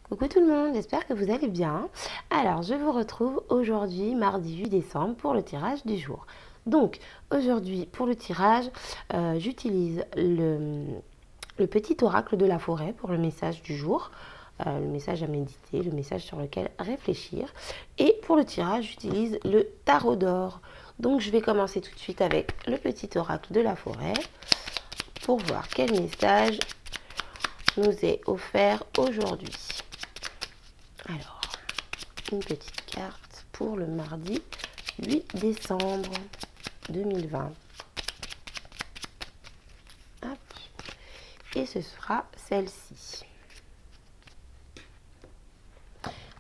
Coucou tout le monde, j'espère que vous allez bien. Alors, je vous retrouve aujourd'hui, mardi 8 décembre, pour le tirage du jour. Donc, aujourd'hui, pour le tirage, j'utilise le petit oracle de la forêt pour le message du jour, le message à méditer, le message sur lequel réfléchir. Et pour le tirage, j'utilise le tarot d'or. Donc, je vais commencer tout de suite avec le petit oracle de la forêt pour voir quel message nous est offert aujourd'hui. Alors, une petite carte pour le mardi 8 décembre 2020. Hop. Et ce sera celle-ci.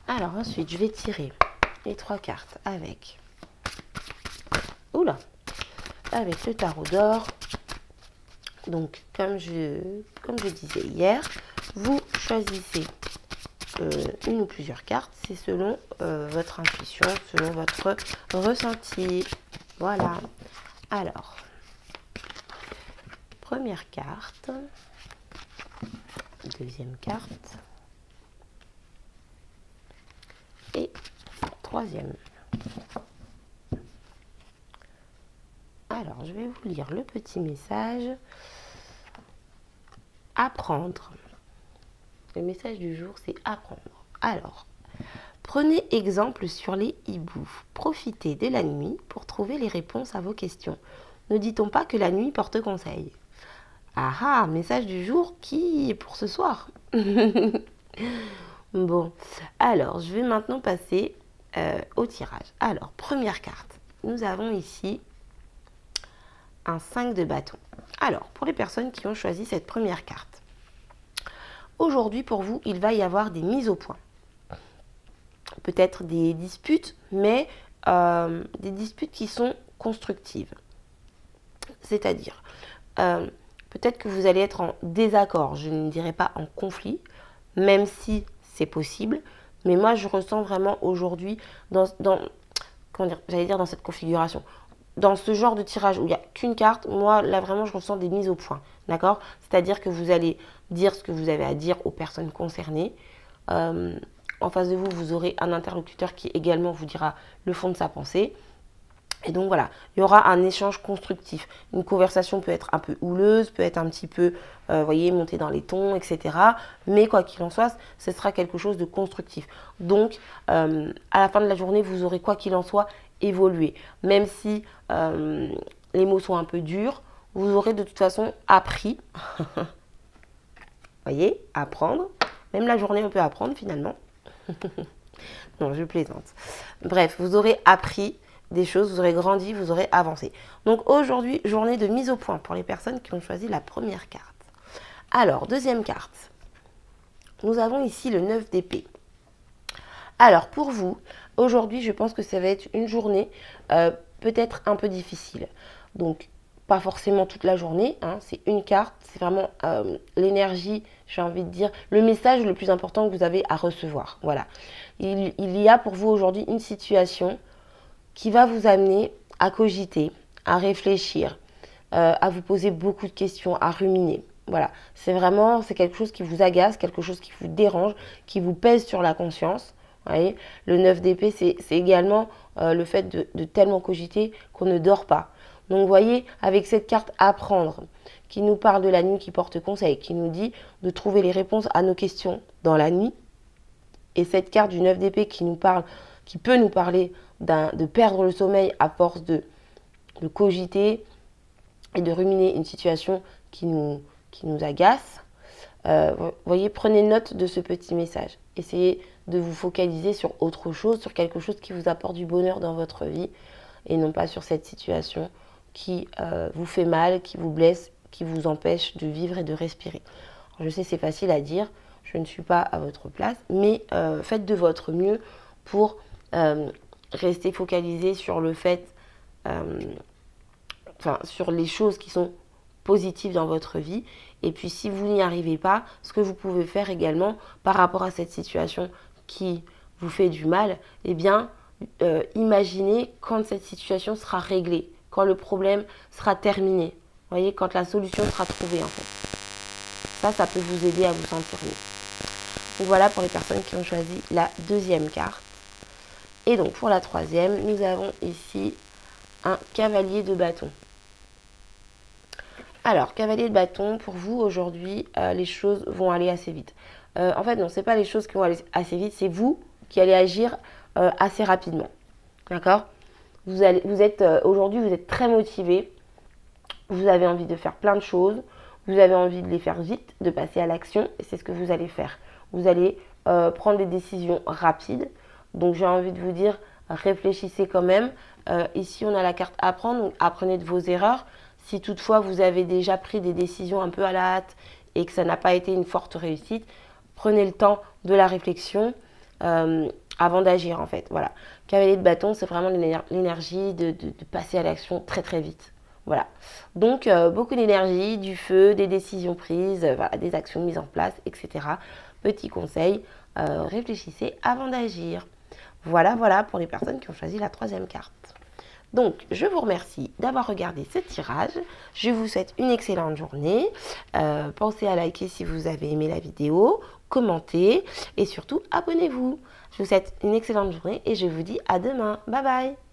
Alors ensuite, je vais tirer les 3 cartes avec, avec le tarot d'or. Donc, comme je disais hier, vous choisissez une ou plusieurs cartes, c'est selon votre intuition, selon votre ressenti. Voilà. Alors, première carte, deuxième carte et troisième. Alors, je vais vous lire le petit message. Apprendre. Le message du jour, c'est apprendre. Alors, prenez exemple sur les hiboux. Profitez de la nuit pour trouver les réponses à vos questions. Ne dit-on pas que la nuit porte conseil? Ah ah, message du jour qui est pour ce soir. Bon, alors, je vais maintenant passer au tirage. Alors, première carte. Nous avons ici un 5 de bâton. Alors, pour les personnes qui ont choisi cette première carte, aujourd'hui, pour vous, il va y avoir des mises au point. Peut-être des disputes, mais des disputes qui sont constructives. C'est-à-dire, peut-être que vous allez être en désaccord, je ne dirais pas en conflit, même si c'est possible. Mais moi, je ressens vraiment aujourd'hui, dans cette configuration, dans ce genre de tirage où il n'y a qu'une carte, moi, là, vraiment, je ressens des mises au point. D'accord? C'est-à-dire que vous allez dire ce que vous avez à dire aux personnes concernées. En face de vous, vous aurez un interlocuteur qui également vous dira le fond de sa pensée. Et donc, voilà, il y aura un échange constructif. Une conversation peut être un peu houleuse, peut être un petit peu, voyez, montée dans les tons, etc. Mais quoi qu'il en soit, ce sera quelque chose de constructif. Donc, à la fin de la journée, vous aurez, quoi qu'il en soit, évolué. Même si les mots sont un peu durs, vous aurez de toute façon appris. Voyez, apprendre. Même la journée, on peut apprendre finalement. Non, je plaisante. Bref, vous aurez appris des choses, vous aurez grandi, vous aurez avancé. Donc aujourd'hui, journée de mise au point pour les personnes qui ont choisi la première carte. Alors, deuxième carte. Nous avons ici le 9 d'épée. Alors, pour vous, aujourd'hui, je pense que ça va être une journée peut-être un peu difficile. Donc, pas forcément toute la journée, hein, c'est une carte, c'est vraiment l'énergie, j'ai envie de dire, le message le plus important que vous avez à recevoir. Voilà. Il y a pour vous aujourd'hui une situation qui va vous amener à cogiter, à réfléchir, à vous poser beaucoup de questions, à ruminer. Voilà, c'est quelque chose qui vous agace, quelque chose qui vous dérange, qui vous pèse sur la conscience. Vous voyez, le 9 d'épée, c'est également le fait de tellement cogiter qu'on ne dort pas. Donc, vous voyez, avec cette carte apprendre, qui nous parle de la nuit qui porte conseil, qui nous dit de trouver les réponses à nos questions dans la nuit, et cette carte du 9 d'épée qui peut nous parler de perdre le sommeil à force de cogiter et de ruminer une situation qui nous agace. Voyez, prenez note de ce petit message. Essayez de vous focaliser sur autre chose, sur quelque chose qui vous apporte du bonheur dans votre vie et non pas sur cette situation qui vous fait mal, qui vous blesse, qui vous empêche de vivre et de respirer. Alors, je sais, c'est facile à dire, je ne suis pas à votre place, mais faites de votre mieux pour rester focalisé sur le fait, sur les choses qui sont positives dans votre vie. Et puis si vous n'y arrivez pas, ce que vous pouvez faire également par rapport à cette situation qui vous fait du mal, eh bien, imaginez quand cette situation sera réglée, quand le problème sera terminé. Vous voyez, quand la solution sera trouvée en fait. Ça peut vous aider à vous sentir mieux. Donc voilà pour les personnes qui ont choisi la deuxième carte. Et donc pour la troisième, nous avons ici un cavalier de bâton. Alors, cavalier de bâton, pour vous aujourd'hui, les choses vont aller assez vite. En fait, non, ce n'est pas les choses qui vont aller assez vite, c'est vous qui allez agir assez rapidement. D'accord? Aujourd'hui, vous êtes très motivé. Vous avez envie de faire plein de choses. Vous avez envie de les faire vite, de passer à l'action. Et c'est ce que vous allez faire. Vous allez prendre des décisions rapides. Donc, j'ai envie de vous dire, réfléchissez quand même. Ici, on a la carte apprendre. Donc, apprenez de vos erreurs. Si toutefois, vous avez déjà pris des décisions un peu à la hâte et que ça n'a pas été une forte réussite, prenez le temps de la réflexion avant d'agir, en fait. Voilà. Cavalier de bâton, c'est vraiment l'énergie de passer à l'action très, très vite. Voilà. Donc, beaucoup d'énergie, du feu, des décisions prises, voilà, des actions mises en place, etc. Petit conseil, réfléchissez avant d'agir. Voilà, voilà pour les personnes qui ont choisi la troisième carte. Donc, je vous remercie d'avoir regardé ce tirage. Je vous souhaite une excellente journée. Pensez à liker si vous avez aimé la vidéo, commentez et surtout abonnez-vous. Je vous souhaite une excellente journée et je vous dis à demain. Bye bye!